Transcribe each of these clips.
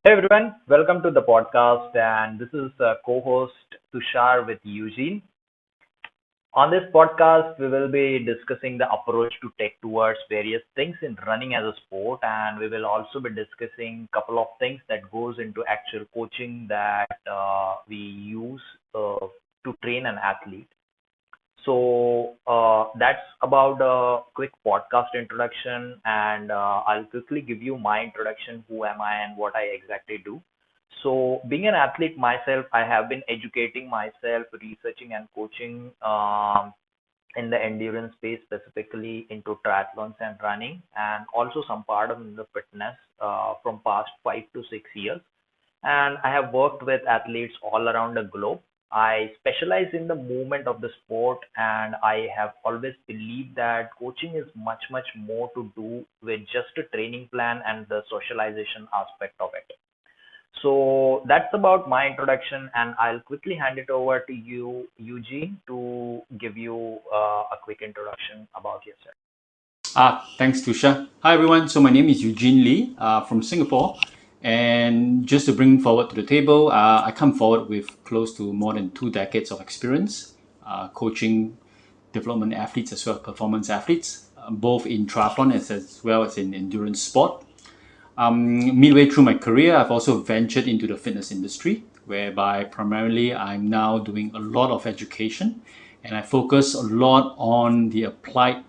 Hey everyone, welcome to the podcast. And this is co-host Tushar with Eugene. On this podcast, we will be discussing the approach to take towards various things in running as a sport, and we will also be discussing a couple of things that goes into actual coaching that we use to train an athlete. So that's about a quick podcast introduction, and I'll quickly give you my introduction, who am I and what I exactly do. So, being an athlete myself, I have been educating myself, researching and coaching in the endurance space, specifically into triathlons and running, and also some part of the fitness from past 5 to 6 years. And I have worked with athletes all around the globe. I specialize in the movement of the sport, and I have always believed that coaching is much, much more to do with just a training plan and the socialization aspect of it. So that's about my introduction, and I'll quickly hand it over to you, Eugene, to give you a quick introduction about yourself. Thanks, Tusha. Hi, everyone. So my name is Eugene Lee from Singapore. And just to bring forward to the table, I come forward with close to more than 2 decades of experience coaching development athletes as well as performance athletes, both in triathlon as well as in endurance sport. Midway through my career, I've also ventured into the fitness industry, whereby primarily I'm now doing a lot of education and I focus a lot on the applied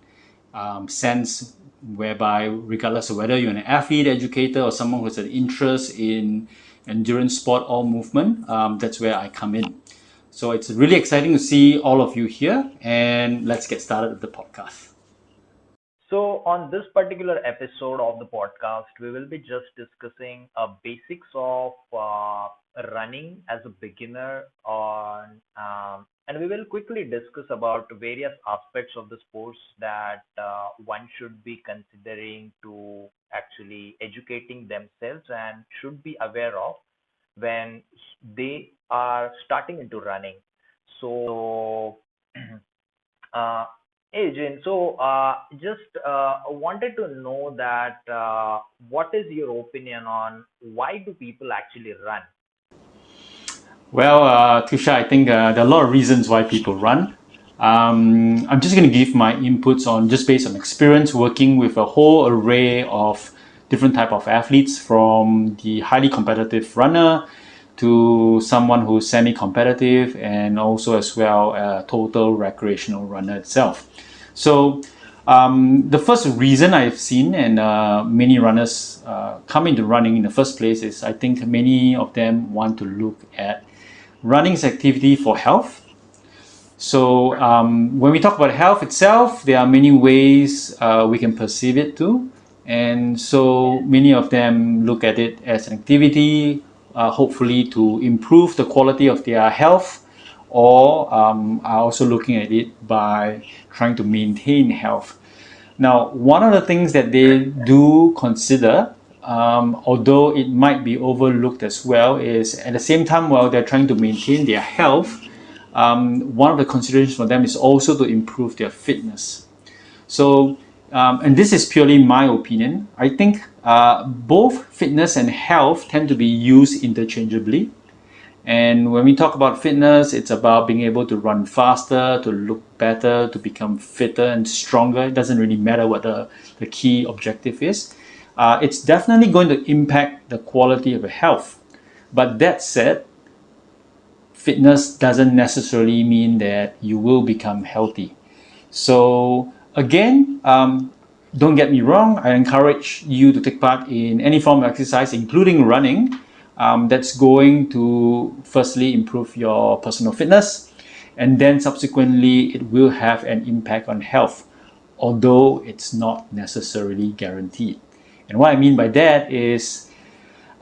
sense, whereby regardless of whether you're an athlete, educator, or someone who has an interest in endurance sport or movement, that's where I come in. So it's really exciting to see all of you here, and let's get started with the podcast. So, on this particular episode of the podcast, we will be just discussing basics of running as a beginner and we will quickly discuss about various aspects of the sports that one should be considering to actually educating themselves and should be aware of when they are starting into running. So, uh, hey Jane, so just wanted to know that what is your opinion on why do people actually run? Well, Tusha, I think there are a lot of reasons why people run. I'm just going to give my inputs on just based on experience working with a whole array of different type of athletes, from the highly competitive runner to someone who's semi-competitive, and also as well a total recreational runner itself. So the first reason I've seen, and many runners come into running in the first place, is I think many of them want to look at running's activity for health. So when we talk about health itself, there are many ways we can perceive it too. And so many of them look at it as an activity, hopefully to improve the quality of their health, or are also looking at it by trying to maintain health. Now, one of the things that they do consider, although it might be overlooked as well, is at the same time while they're trying to maintain their health, one of the considerations for them is also to improve their fitness. So, and this is purely my opinion, I think both fitness and health tend to be used interchangeably. And when we talk about fitness, it's about being able to run faster, to look better, to become fitter and stronger. It doesn't really matter what the key objective is. It's definitely going to impact the quality of your health. But that said, fitness doesn't necessarily mean that you will become healthy. So again, don't get me wrong, I encourage you to take part in any form of exercise, including running. That's going to firstly improve your personal fitness, and then subsequently it will have an impact on health, although it's not necessarily guaranteed. And what I mean by that is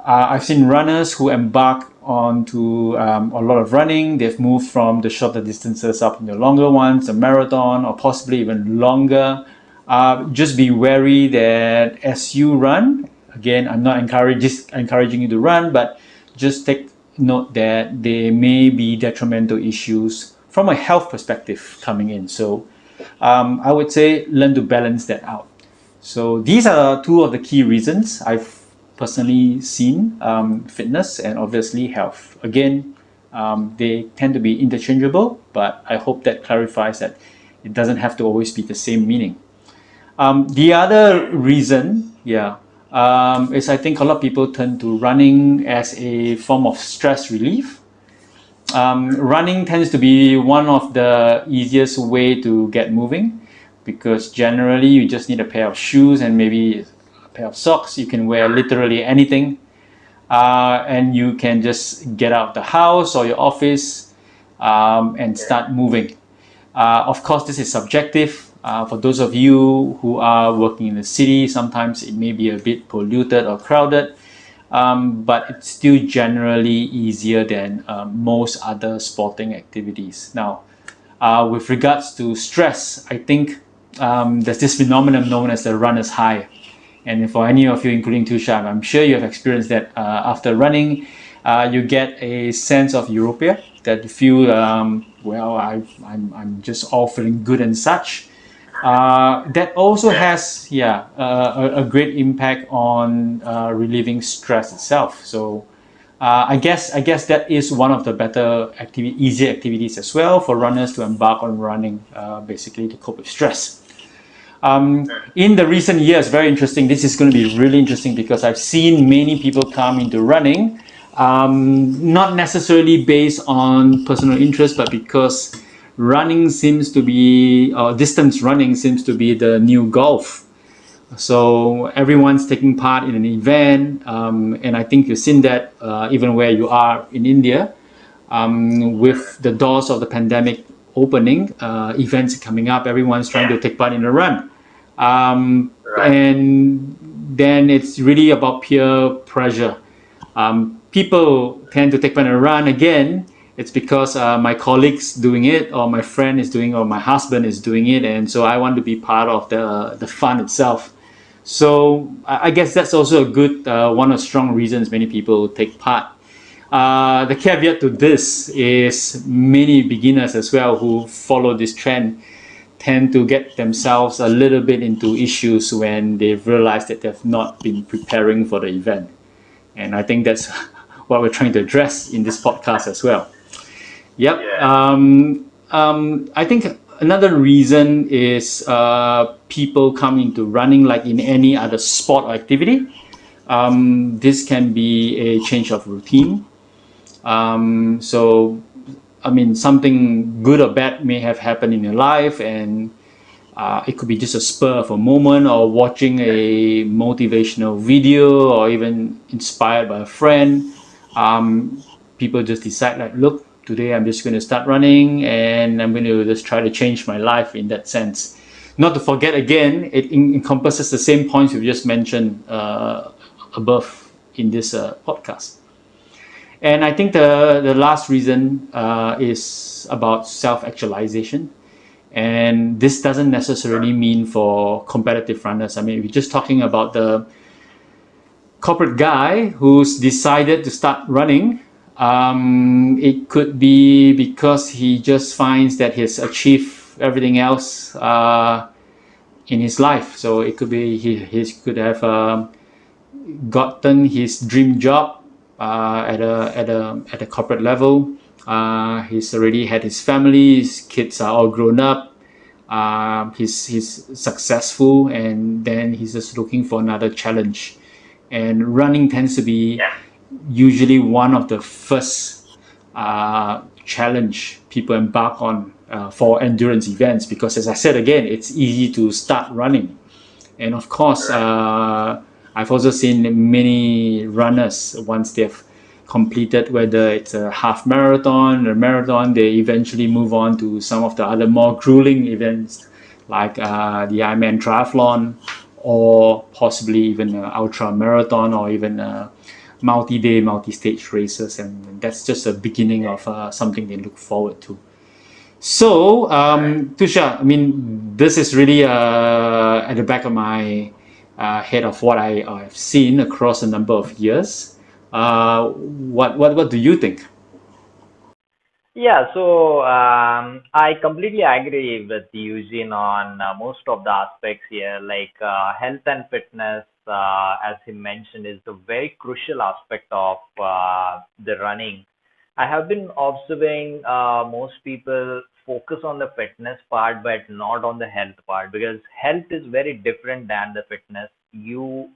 I've seen runners who embark onto a lot of running. They've moved from the shorter distances up into longer ones, a marathon, or possibly even longer. Just be wary that as you run, again, I'm not encouraging you to run, but just take note that there may be detrimental issues from a health perspective coming in. So I would say learn to balance that out. So these are two of the key reasons I've personally seen, fitness and obviously health. Again, they tend to be interchangeable, but I hope that clarifies that it doesn't have to always be the same meaning. The other reason, is I think a lot of people turn to running as a form of stress relief. Running tends to be one of the easiest way to get moving because generally you just need a pair of shoes and maybe a pair of socks. You can wear literally anything, and you can just get out of the house or your office, and start moving. Of course, this is subjective. For those of you who are working in the city, sometimes it may be a bit polluted or crowded, but it's still generally easier than most other sporting activities. Now, with regards to stress, I think there's this phenomenon known as the runner's high. And for any of you, including Tusha, I'm sure you have experienced that after running, you get a sense of euphoria that you feel, I'm just all feeling good and such. That also has, a great impact on relieving stress itself. So I guess that is one of the better easier activities as well for runners to embark on running, basically to cope with stress. In the recent years, very interesting. This is going to be really interesting because I've seen many people come into running, not necessarily based on personal interest, but because running seems to be, or distance running seems to be the new golf. So everyone's taking part in an event, and I think you've seen that even where you are in India, with the doors of the pandemic opening, events coming up, everyone's trying to take part in a run. And then it's really about peer pressure. People tend to take part in a run again. It's because my colleague's doing it, or my friend is doing it, or my husband is doing it, and so I want to be part of the fun itself. So I guess that's also a good one of strong reasons many people take part. The caveat to this is many beginners as well who follow this trend tend to get themselves a little bit into issues when they've realized that they've not been preparing for the event. And I think that's what we're trying to address in this podcast as well. Yep. I think another reason is people come into running like in any other sport or activity. This can be a change of routine. So, I mean, something good or bad may have happened in your life, and it could be just a spur of a moment, or watching a motivational video, or even inspired by a friend. People just decide, like, look, today I'm just going to start running, and I'm going to just try to change my life in that sense. Not to forget, again, it encompasses the same points we just mentioned above in this podcast. And I think the last reason is about self-actualization. And this doesn't necessarily mean for competitive runners. I mean, we're just talking about the corporate guy who's decided to start running. It could be because he just finds that he's achieved everything else in his life. So it could be he could have gotten his dream job at a corporate level. He's already had his family. His kids are all grown up. He's successful, and then he's just looking for another challenge. And running tends to be usually one of the first challenge people embark on for endurance events, because, as I said again, it's easy to start running. And of course, I've also seen many runners, once they've completed, whether it's a half marathon or marathon, they eventually move on to some of the other more grueling events like the Ironman triathlon, or possibly even ultra marathon, or even multi-day, multi-stage races. And that's just a beginning of something they look forward to. So, Tusha, I mean, this is really at the back of my head of what I've seen across a number of years. What do you think? Yeah, so I completely agree with Eugene on most of the aspects here, like health and fitness. as he mentioned, is the very crucial aspect of the running. I have been observing most people focus on the fitness part, but not on the health part because health is very different than the fitness. You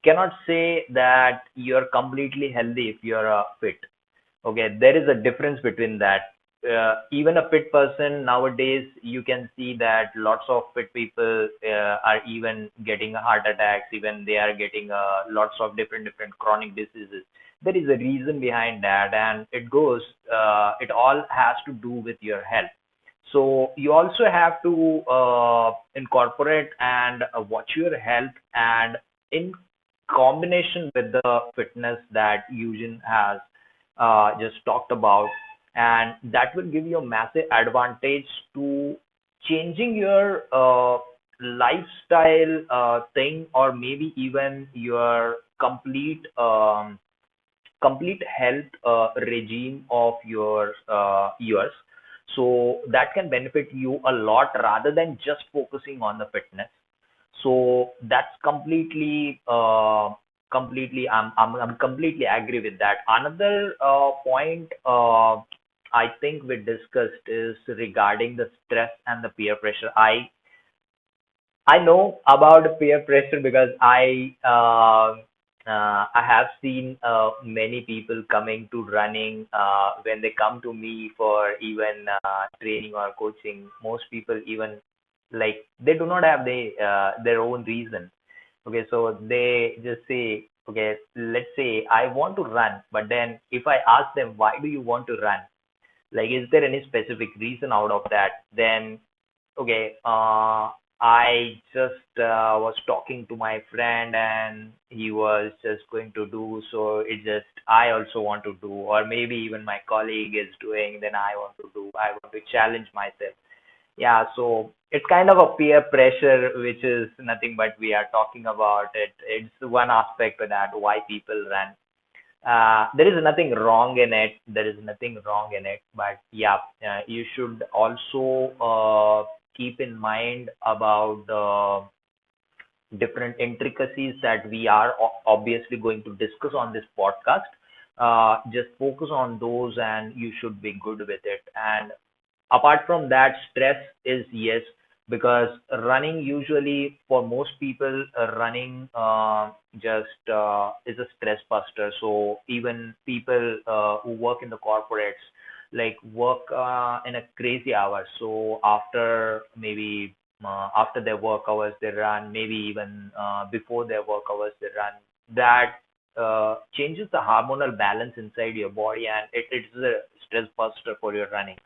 cannot say that you're completely healthy if you're fit. Okay, there is a difference between that. Even a fit person nowadays, you can see that lots of fit people are even getting heart attacks, even they are getting lots of different chronic diseases. There is a reason behind that, and it all has to do with your health. So you also have to incorporate and watch your health, and in combination with the fitness that Eugene has just talked about, and that will give you a massive advantage to changing your lifestyle thing, or maybe even your complete health regime of yours. So that can benefit you a lot rather than just focusing on the fitness. So that's I'm completely agree with that. Another point I think we discussed is regarding the stress and the peer pressure. I know about peer pressure because I have seen many people coming to running when they come to me for even training or coaching. Most people even like they do not have their own reason. Okay, so they just say, okay, let's say I want to run, but then if I ask them, why do you want to run? Like, is there any specific reason out of that? Then, okay, I just was talking to my friend and he was just going to do, so it just, I also want to do, or maybe even my colleague is doing, then I want to do, I want to challenge myself. Yeah, so it's kind of a peer pressure, which is nothing but we are talking about it. It's one aspect of that, why people run. There is nothing wrong in it. There is nothing wrong in it. But yeah, you should also keep in mind about the different intricacies that we are obviously going to discuss on this podcast. Just focus on those and you should be good with it. And apart from that, stress is yes, because running usually for most people, running just is a stress buster. So even people who work in the corporates, like work in a crazy hours. So after maybe after their work hours they run, maybe even before their work hours they run. That changes the hormonal balance inside your body, and it's a stress buster for your running.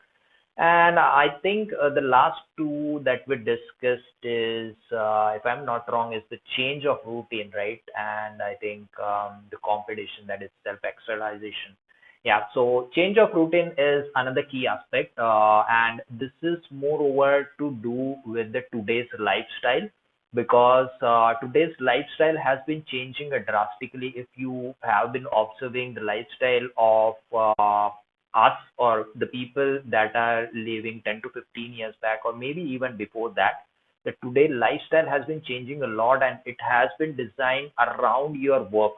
And I think the last two that we discussed is, if I'm not wrong, is the change of routine, right? And I think the competition, that is self-actualization. Yeah, so change of routine is another key aspect, and this is moreover to do with the today's lifestyle, because today's lifestyle has been changing drastically. If you have been observing the lifestyle of us or the people that are living 10 to 15 years back, or maybe even before that, the today lifestyle has been changing a lot, and it has been designed around your work.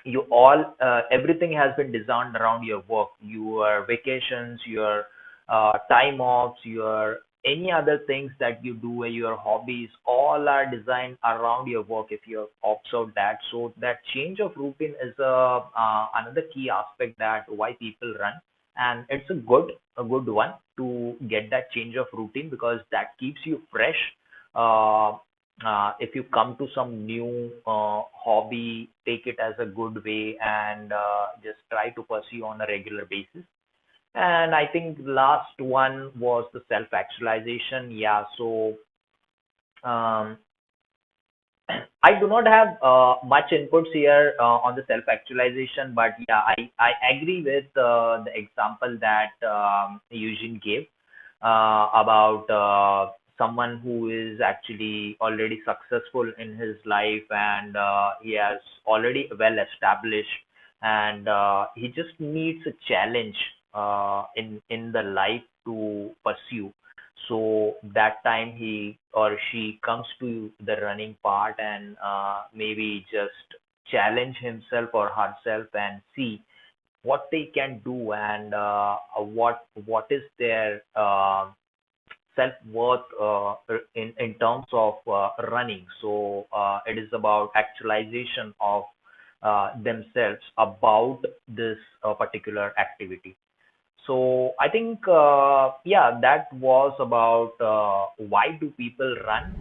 You all Everything has been designed around your work, your vacations, your time offs, your any other things that you do, your hobbies, all are designed around your work if you observe that. So that change of routine is another key aspect that why people run, and it's a good one to get that change of routine, because that keeps you fresh. uh, if you come to some new hobby, take it as a good way and just try to pursue on a regular basis. And I think last one was the self-actualization. Yeah, so um, I do not have much inputs here on the self-actualization, but yeah, I agree with the example that Eugene gave about someone who is actually already successful in his life, and he has already well established, and he just needs a challenge in the life to pursue. So that time he or she comes to the running part and maybe just challenge himself or herself and see what they can do and what is their self-worth in terms of running. So it is about actualization of themselves about this particular activity. So I think, yeah, that was about why do people run.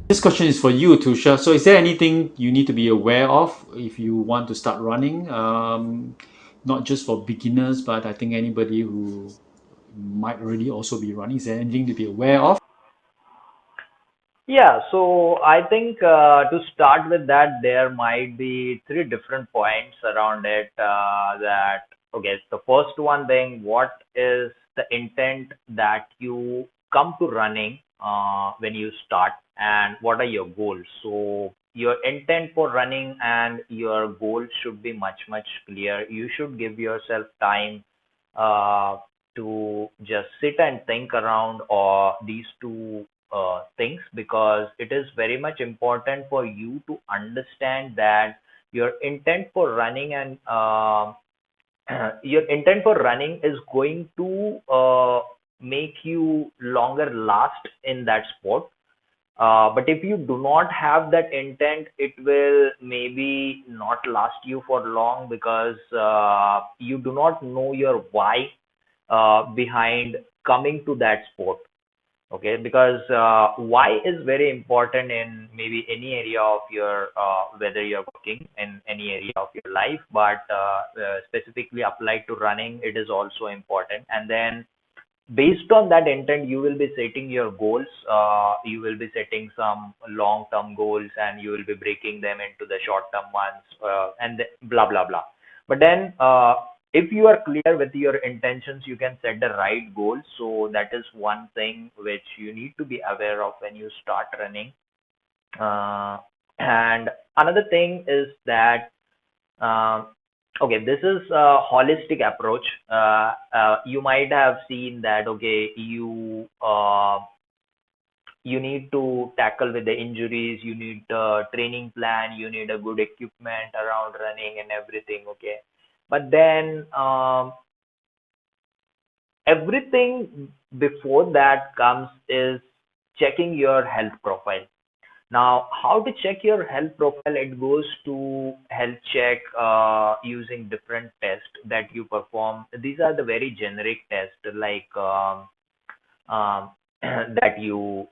This question is for you, Tusha. So, is there anything you need to be aware of if you want to start running? Not just for beginners, but I think anybody who might already also be running. Is there anything to be aware of? Yeah, so I think to start with that, there might be three different points around it. Okay, the first one being what is the intent that you come to running when you start, and what are your goals? So, your intent for running and your goals should be much, much clear. You should give yourself time uh, to just sit and think around these two things, because it is very much important for you to understand that your intent for running and your intent for running is going to make you longer last in that sport. But if you do not have that intent, it will maybe not last you for long, because you do not know your why behind coming to that sport. Okay, because why is very important in maybe any area of your whether you're working in any area of your life, but specifically applied to running, it is also important. And then based on that intent, you will be setting your goals. You will be setting some long term goals, and you will be breaking them into the short term ones, and blah blah blah. But then if you are clear with your intentions, you can set the right goals. So that is one thing which you need to be aware of when you start running. And another thing is that um, okay, this is a holistic approach. You might have seen that, okay, you need to tackle with the injuries, you need a training plan, you need a good equipment around running and everything, okay. But then everything before that comes is checking your health profile. Now, how to check your health profile? It goes to health check using different tests that you perform. These are the very generic tests, like that you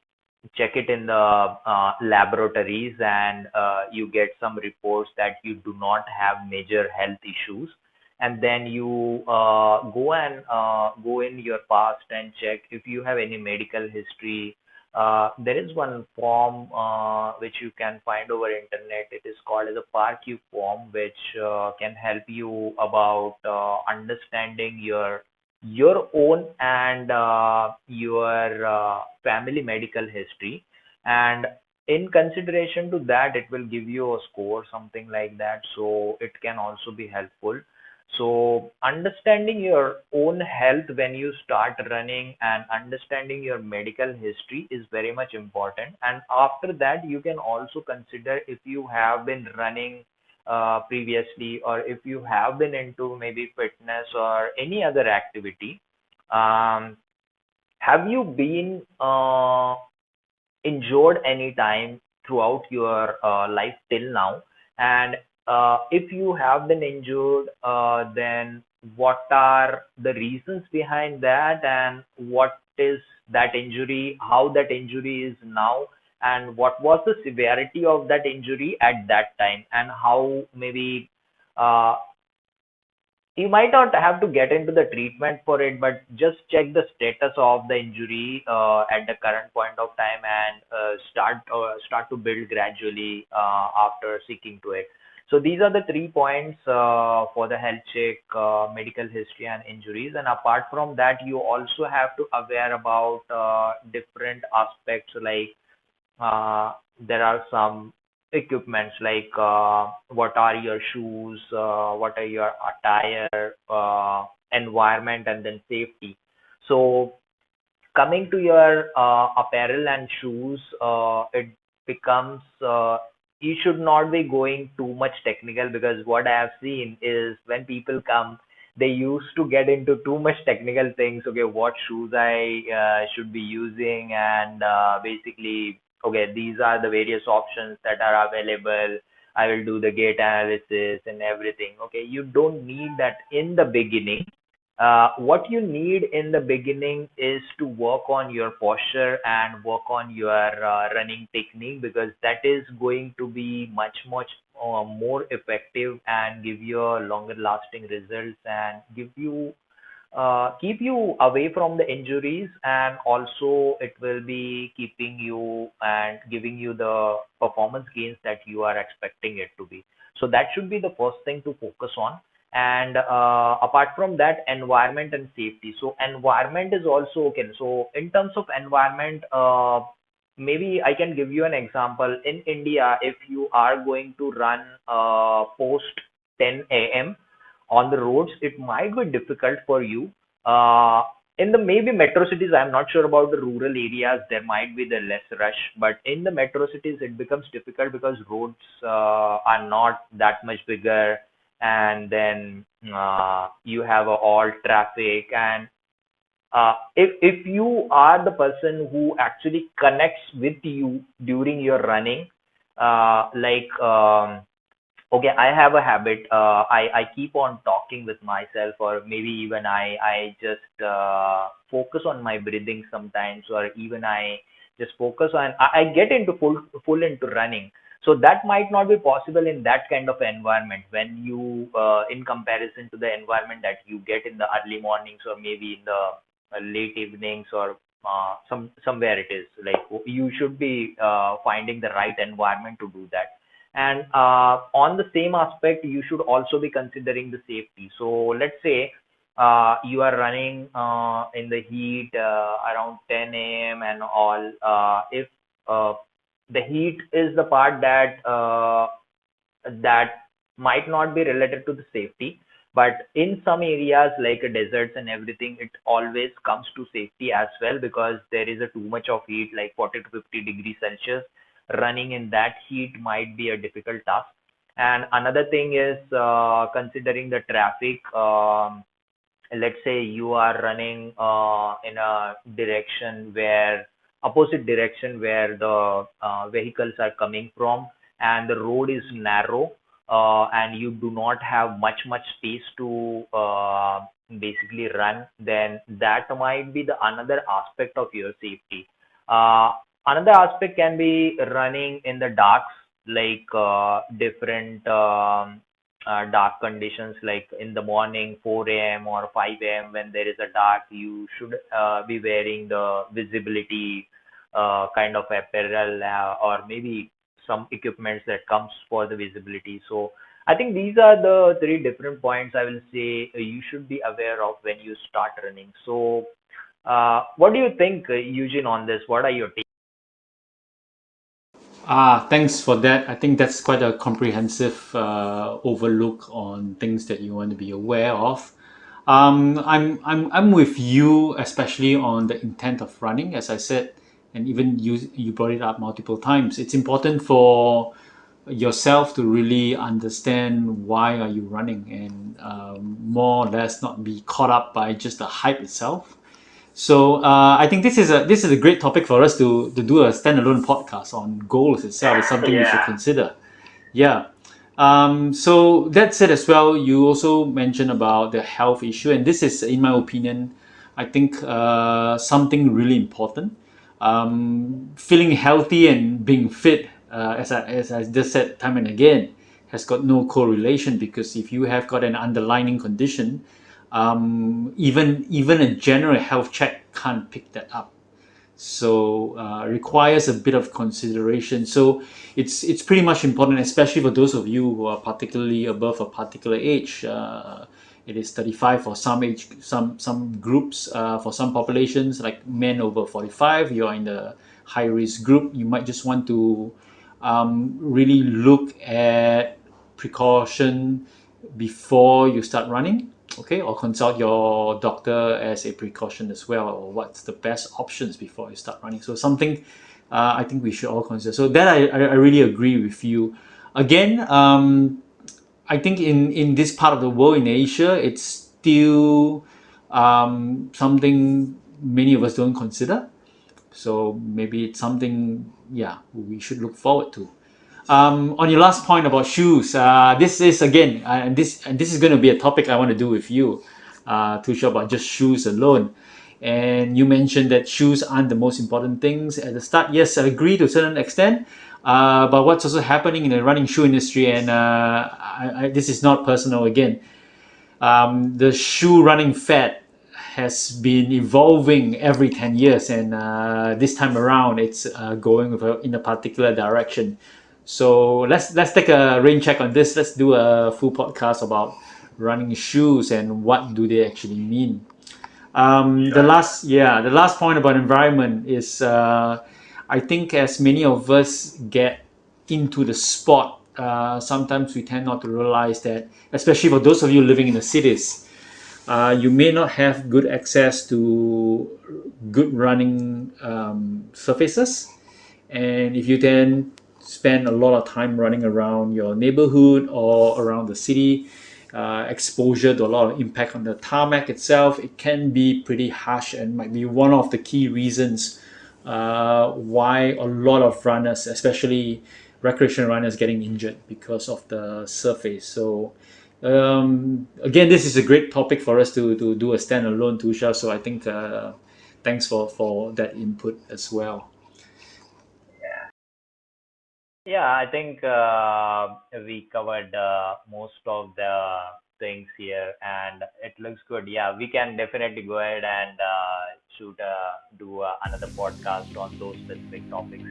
check it in the laboratories, and you get some reports that you do not have major health issues. And then you go in your past and check if you have any medical history. There is one form which you can find over internet. It is called as a PARQ form, which can help you about understanding your own and your family medical history. And in consideration to that, it will give you a score, something like that. So it can also be helpful. So understanding your own health when you start running and understanding your medical history is very much important. And after that, you can also consider if you have been running previously, or if you have been into maybe fitness or any other activity. Um, have you been injured any time throughout your life till now? And if you have been injured, then what are the reasons behind that, and what is that injury, how that injury is now, and what was the severity of that injury at that time, and how maybe uh, you might not have to get into the treatment for it, but just check the status of the injury at the current point of time, and start to build gradually after seeking to it. So these are the 3 points for the health check, medical history, and injuries. And apart from that, you also have to aware about different aspects, like there are some equipments, like what are your shoes, what are your attire, environment, and then safety. So coming to your apparel and shoes, it becomes you should not be going too much technical, because what I have seen is when people come, they used to get into too much technical things. Okay, what shoes I should be using, and basically, okay, these are the various options that are available. I will do the gait analysis and everything. Okay, you don't need that in the beginning. What you need in the beginning is to work on your posture and work on your running technique, because that is going to be much more effective and give you a longer lasting results, and give you keep you away from the injuries, and also it will be keeping you and giving you the performance gains that you are expecting it to be. So that should be the first thing to focus on. And apart from that, environment and safety. So environment is also okay. So in terms of environment, maybe I can give you an example. In India, if you are going to run post 10 a.m. on the roads, it might be difficult for you. Uh, in the maybe metro cities, I'm not sure about the rural areas, there might be the less rush, but in the metro cities, it becomes difficult because roads are not that much bigger, and then you have all traffic. And if you are the person who actually connects with you during your running, like okay, I have a habit. I keep on talking with myself, or maybe even I just focus on my breathing sometimes, or even I just focus on. I get into full into running. So that might not be possible in that kind of environment when you, in comparison to the environment that you get in the early mornings, or maybe in the late evenings, or somewhere it is like you should be finding the right environment to do that. And on the same aspect, you should also be considering the safety. So let's say you are running in the heat around 10 a.m. and all. If the heat is the part that might not be related to the safety, but in some areas like deserts and everything, it always comes to safety as well, because there is a too much of heat, like 40 to 50 degrees Celsius. Running in that heat might be a difficult task. And another thing is considering the traffic. Let's say you are running in a direction where opposite direction where the vehicles are coming from, and the road is narrow, and you do not have much space to basically run, then that might be the another aspect of your safety. Another aspect can be running in the darks, like different dark conditions, like in the morning 4 a.m. or 5 a.m. when there is a dark, you should be wearing the visibility kind of apparel, or maybe some equipments that comes for the visibility. So I think these are the three different points I will say you should be aware of when you start running. So what do you think, Eugene, on this? What are your takes? Thanks for that. I think that's quite a comprehensive overlook on things that you want to be aware of. I'm with you, especially on the intent of running, as I said, and even you brought it up multiple times. It's important for yourself to really understand why are you running, and more or less not be caught up by just the hype itself. So I think this is a great topic for us to do a standalone podcast on goals itself. It's something we should Yeah. consider. Yeah. So that said as well, you also mentioned about the health issue, and this is, in my opinion, I think something really important. Feeling healthy and being fit, as I just said time and again, has got no correlation, because if you have got an underlying condition, even a general health check can't pick that up. So requires a bit of consideration. So it's pretty much important, especially for those of you who are particularly above a particular age. It is 35 for some age, some groups. For some populations, like men over 45, you are in the high risk group. You might just want to really look at precaution before you start running. okay, or consult your doctor as a precaution as well, or what's the best options before you start running. So something I think we should all consider. So that I really agree with you. Again, I think in this part of the world in Asia, it's still something many of us don't consider. So maybe it's something, yeah, we should look forward to. On your last point about shoes, this is again, and this is going to be a topic I want to do with you, Tusha, about just shoes alone. And you mentioned that shoes aren't the most important things at the start. Yes, I agree to a certain extent. But what's also happening in the running shoe industry, and this is not personal again, the shoe running fad has been evolving every 10 years, and this time around it's going in a particular direction. So let's take a rain check on this. Let's do a full podcast about running shoes and what do they actually mean. The last point about environment is, I think as many of us get into the sport, sometimes we tend not to realize that, especially for those of you living in the cities, you may not have good access to good running surfaces. And if you then spend a lot of time running around your neighborhood or around the city, exposure to a lot of impact on the tarmac itself, it can be pretty harsh and might be one of the key reasons why a lot of runners, especially recreational runners, getting injured because of the surface. So again, this is a great topic for us to do a standalone, Tusha. So I think thanks for that input as well. Yeah, I think we covered most of the things here, and it looks good. Yeah, we can definitely go ahead and shoot do another podcast on those specific topics.